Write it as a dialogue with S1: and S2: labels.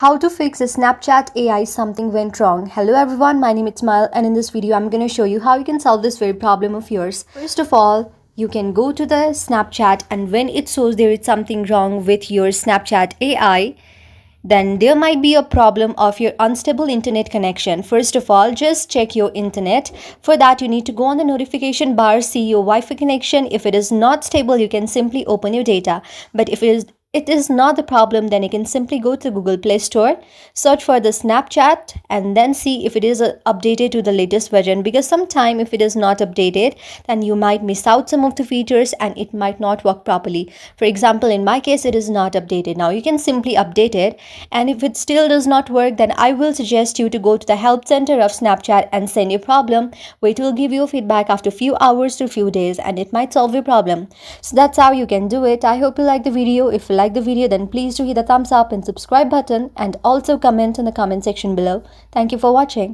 S1: How to fix a Snapchat AI something went wrong. Hello everyone, my name is Smile and in this video I'm going to show you how you can solve this very problem of yours. First of all, you can go to the Snapchat and when it shows there is something wrong with your Snapchat AI, then there might be a problem of your unstable internet connection. First of all, just check your internet. For that, you need to go on the notification bar, see your Wi-Fi connection. If it is not stable, you can simply open your data. But if it is not the problem, then you can simply go to Google Play Store, search for the Snapchat and then see if it is updated to the latest version, because sometime if it is not updated, then you might miss out some of the features and it might not work properly. For example, in my case, it is not updated. Now you can simply update it, and if it still does not work, then I will suggest you to go to the help center of Snapchat and send your problem, where it will give you feedback after few hours to few days and it might solve your problem. So that's how you can do it. I hope you like the video. If you like the video, then please do hit the thumbs up and subscribe button and also comment in the comment section below. Thank you for watching.